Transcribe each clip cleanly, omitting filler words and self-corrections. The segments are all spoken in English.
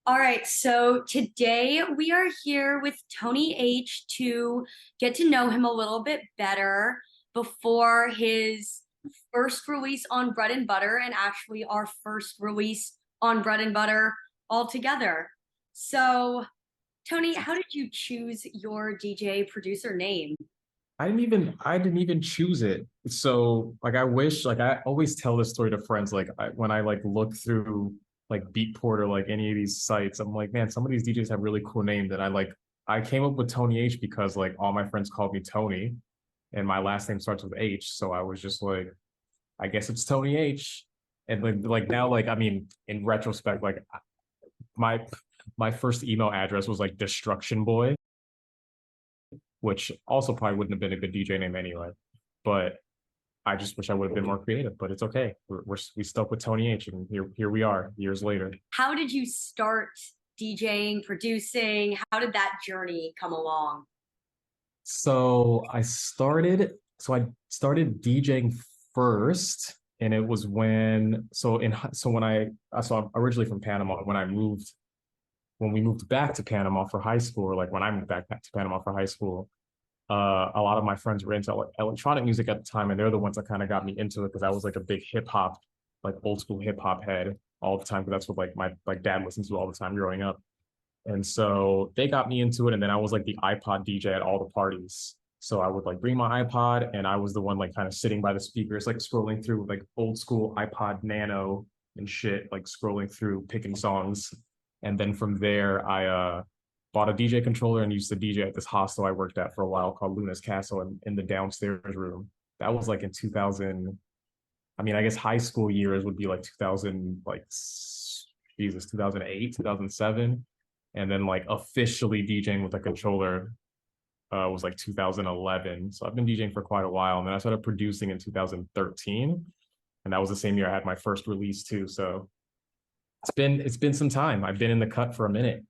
All right, so today we are here with Tony H to get to know him a little bit better before his first release on Bread and Butter, and actually our first release on Bread and Butter altogether. So, Tony, how did you choose your DJ producer name? I didn't even choose it. So like I wish like I always tell this story to friends like when I like look through like Beatport or like any of these sites, I'm like, man, some of these DJs have really cool names. And I came up with Tony H because like all my friends called me Tony and my last name starts with H. So I was just like, I guess it's Tony H. And like now, like I mean, in retrospect, like my my first email address was like Destruction Boy, which also probably wouldn't have been a good DJ name anyway. But I just wish I would have been more creative, but it's okay. We stuck with Tony H, and here we are years later. How did you start DJing, producing? How did that journey come along? So I started DJing first, and it was when so in so when I so I'm originally from Panama. When we moved back to Panama for high school, or like when I moved back to Panama for high school, a lot of my friends were into electronic music at the time, and they're the ones that kind of got me into it because I was like a big hip hop, like old school hip hop head all the time. Because that's what like my like dad listens to all the time growing up. And so they got me into it, and then I was like the iPod DJ at all the parties. So I would like bring my iPod, and I was the one like kind of sitting by the speakers, like scrolling through like old school iPod Nano and shit, like scrolling through picking songs. And then from there, I bought a DJ controller and used to DJ at this hostel I worked at for a while called Luna's Castle in the downstairs room. That was like in 2000. I mean, I guess high school years would be like 2000, like Jesus, 2008, 2007. And then like officially DJing with a controller was like 2011. So I've been DJing for quite a while. And then I started producing in 2013. And that was the same year I had my first release too. So it's been some time. I've been in the cut for a minute.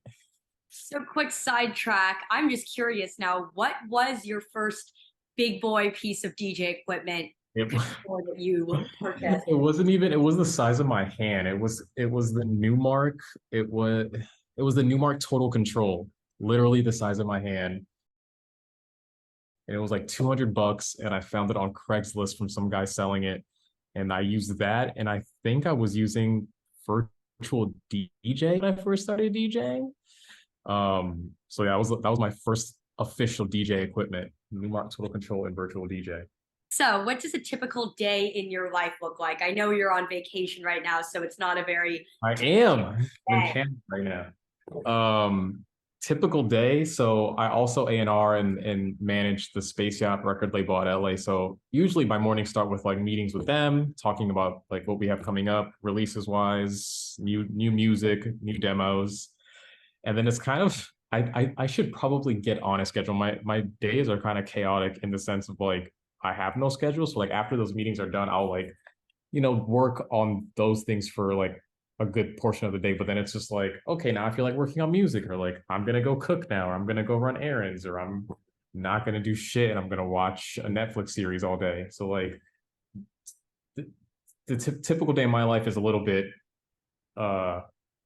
So, quick sidetrack. I'm just curious now, what was your first big boy piece of DJ equipment It, that you purchased? it wasn't even, it was the size of my hand. It was the Newmark. It was it was the Newmark Total Control, literally the size of my hand. And it was like $200, and I found it on Craigslist from some guy selling it. And I used that, and I think I was using virtual DJ when I first started DJing. So yeah, that was my first official DJ equipment, Newmark Total Control and virtual DJ. So, what does a typical day in your life look like? I know you're on vacation right now, so it's not a very I am. I'm in day. Canada right now. Typical day. So I also A&R and manage the Space Yacht record label at LA. So usually my mornings start with like meetings with them, talking about like what we have coming up, releases wise, new music, new demos. And then it's kind of I should probably get on a schedule. My days are kind of chaotic in the sense of like I have no schedule. So like after those meetings are done, I'll like work on those things for like a good portion of the day. But then it's just like, okay, now I feel like working on music, or like I'm gonna go cook now, or I'm gonna go run errands, or I'm not gonna do shit. And I'm gonna watch a Netflix series all day. So like the, the typical day in my life is a little bit uh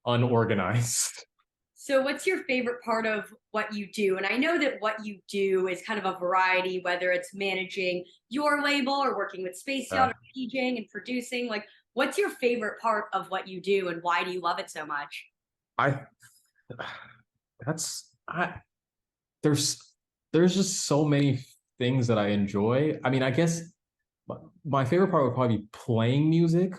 unorganized. So, what's your favorite part of what you do? And I know that what you do is kind of a variety, whether it's managing your label or working with Space Uh, Yacht or DJing and producing. Like, what's your favorite part of what you do and why do you love it so much? I that's I there's there's just so many things that I enjoy. I mean, I guess my favorite part would probably be playing music.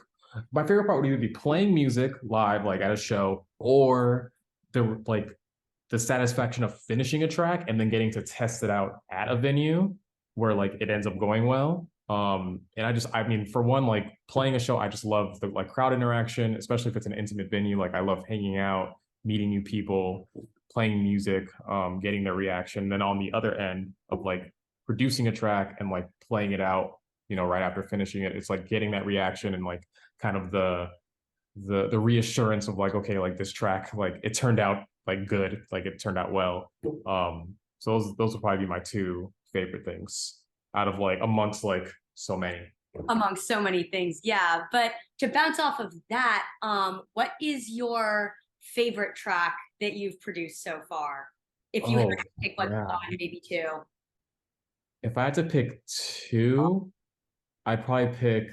My favorite part would either be playing music live, like at a show, or the satisfaction of finishing a track and then getting to test it out at a venue where like it ends up going well. And I mean, for one, like playing a show, I just love the like crowd interaction, especially if it's an intimate venue. Like I love hanging out, meeting new people, playing music, getting their reaction. Then on the other end of like producing a track and like playing it out, right after finishing it, it's like getting that reaction and like kind of the reassurance of like, okay, like this track, like it turned out like good, like it turned out well. So those would probably be my two favorite things out of like amongst like so many. Among so many things, yeah. But to bounce off of that, what is your favorite track that you've produced so far? If you had Oh, to pick like yeah. one, maybe two. If I had to pick two, I'd probably pick,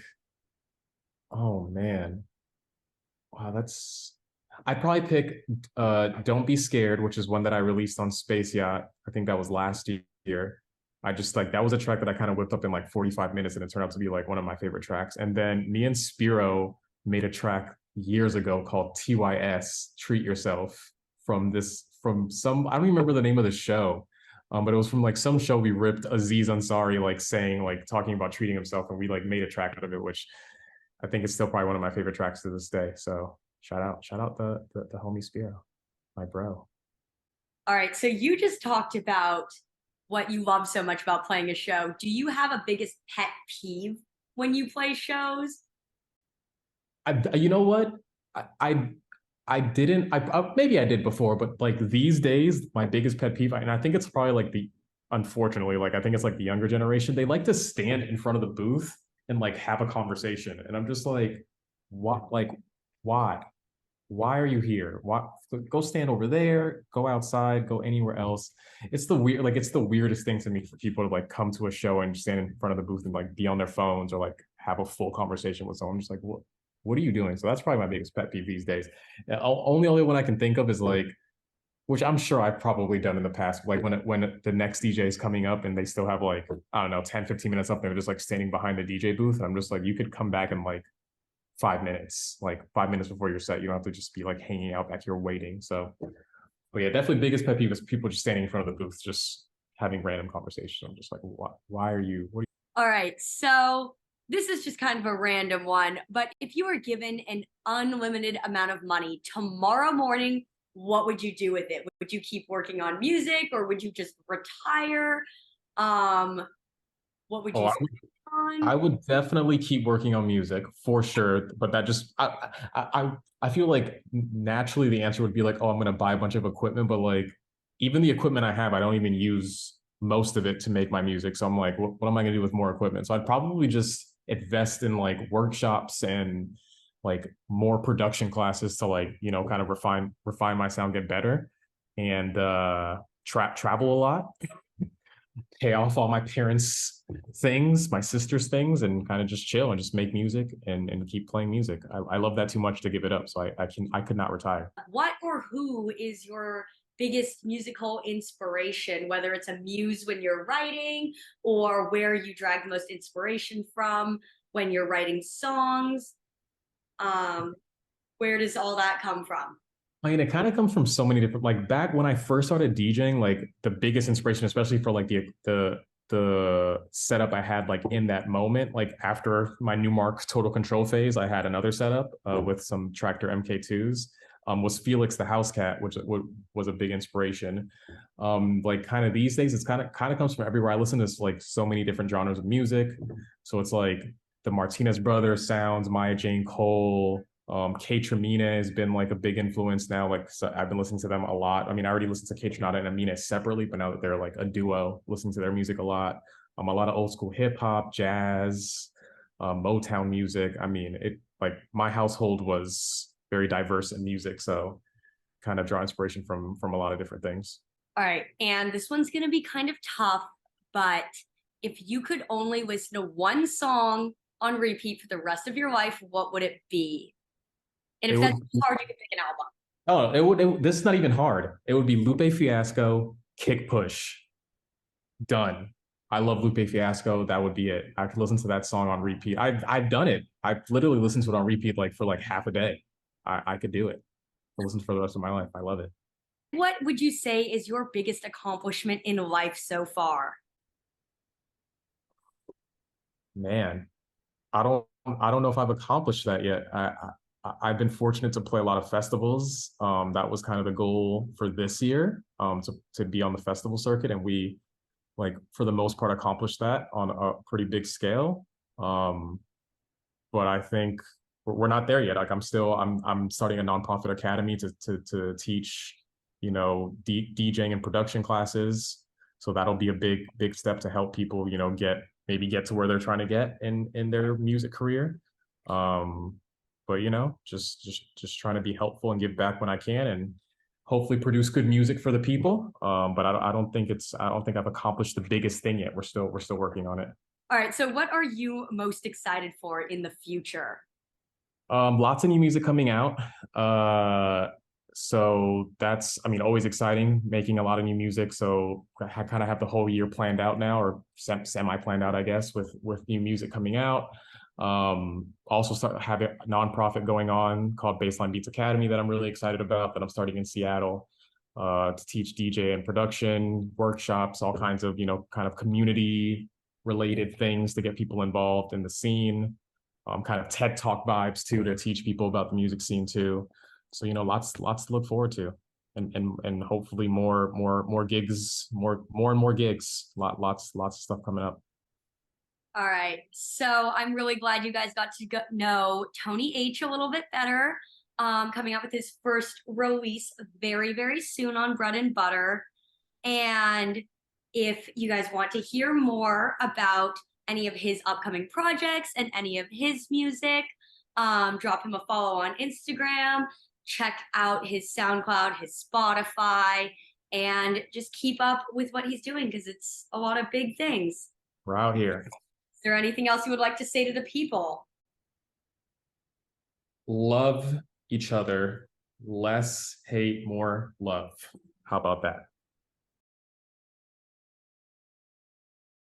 oh man. Wow, that's I'd probably pick Don't Be Scared, which is one that I released on Space Yacht. I think that was last year. I just like that was a track that I kind of whipped up in like 45 minutes and it turned out to be like one of my favorite tracks. And then me and Spiro made a track years ago called TYS, Treat Yourself, from some I don't even remember the name of the show. But it was from like some show we ripped Aziz Ansari like saying like talking about treating himself and we like made a track out of it, which I think it's still probably one of my favorite tracks to this day. So shout out the homie Spiro, my bro. All right, so you just talked about what you love so much about playing a show. Do you have a biggest pet peeve when you play shows? You know what? I I, I didn't. Maybe I did before, but like these days, my biggest pet peeve, and I think it's probably like the unfortunately, like I think it's like the younger generation. They like to stand in front of the booth and like have a conversation, and I'm just like, what? Like, why? Why are you here? Why go stand over there, go outside, go anywhere else. It's the weirdest thing to me for people to like come to a show and stand in front of the booth and like be on their phones or like have a full conversation with someone. I'm just like, what are you doing? So that's probably my biggest pet peeve these days. Only one I can think of is like, which I'm sure I've probably done in the past, like when the next DJ is coming up and they still have like, I don't know, 10, 15 minutes up, they're just like standing behind the DJ booth. And I'm just like, you could come back and like 5 minutes, like 5 minutes before your set. You don't have to just be like hanging out back here waiting. So, but yeah, definitely biggest pet peeve is people just standing in front of the booth, just having random conversations. I'm just like, why are you? What? All right, so this is just kind of a random one, but if you were given an unlimited amount of money tomorrow morning, what would you do with it? Would you keep working on music or would you just retire? Um, what would Oh, you I spend I on? would definitely keep working on music for sure, but that just I feel like naturally the answer would be like, oh, I'm gonna buy a bunch of equipment, but like even the equipment I have, I don't even use most of it to make my music. So I'm like, what am I gonna do with more equipment? So I'd probably just invest in like workshops and like more production classes to like, kind of refine my sound, get better, and travel a lot, pay off all my parents' things, my sister's things, and kind of just chill and just make music and keep playing music. I love that too much to give it up. So I could not retire. What or who is your biggest musical inspiration, whether it's a muse when you're writing or where you drag the most inspiration from when you're writing songs? Um, where does all that come from? I mean, it kind of comes from so many different, like back when I first started DJing, like the biggest inspiration, especially for like the setup I had like in that moment, like after my Newmark Total Control phase, I had another setup with some Tractor MK2s. Was Felix the House Cat, which was a big inspiration. Like kind of these days, it's kind of comes from everywhere. I listen to like so many different genres of music, so it's like the Martinez Brothers sounds, Maya Jane Cole, Kate Tremina has been like a big influence now. Like so I've been listening to them a lot. I mean, I already listened to Kate Renata and Amina separately, but now that they're like a duo, listening to their music a lot. A lot of old school hip hop, jazz, Motown music. I mean, it like my household was very diverse in music, so kind of draw inspiration from a lot of different things. All right, and this one's going to be kind of tough, but if you could only listen to one song on repeat for the rest of your life, what would it be? And It if would. that's too hard, you could pick an album. Oh, this is not even hard. It would be Lupe Fiasco, Kick Push. Done. I love Lupe Fiasco. That would be it. I could listen to that song on repeat. I've done it. I've literally listened to it on repeat like for like half a day. I could do it. I listen for the rest of my life. I love it. What would you say is your biggest accomplishment in life so far? Man, I don't know if I've accomplished that yet. I've been fortunate to play a lot of festivals. That was kind of the goal for this year. To be on the festival circuit, and we like for the most part accomplished that on a pretty big scale. Um, but I think we're not there yet. Like I'm starting a nonprofit academy to teach, DJing and production classes. So that'll be a big step to help people, get to where they're trying to get in their music career. Um, but just trying to be helpful and give back when I can, and hopefully produce good music for the people. But I don't think I've accomplished the biggest thing yet. We're still working on it. All right, so what are you most excited for in the future? Lots of new music coming out. So that's, I mean, always exciting, making a lot of new music. So I kind of have the whole year planned out now, or semi planned out, I guess, with new music coming out. Also have a nonprofit going on called Baseline Beats Academy that I'm really excited about, that I'm starting in Seattle, to teach DJ and production workshops, all kinds of, kind of community related things to get people involved in the scene. Kind of TED Talk vibes too, to teach people about the music scene too. So lots to look forward to, and hopefully more gigs, more and more gigs. Lots of stuff coming up. All right, so I'm really glad you guys got to know Tony H a little bit better. Coming out with his first release very, very soon on Bread and Butter. And if you guys want to hear more about any of his upcoming projects and any of his music, drop him a follow on Instagram, check out his SoundCloud, his Spotify, and just keep up with what he's doing because it's a lot of big things. We're out here. Is there anything else you would like to say to the people? Love each other, less hate, more love. How about that?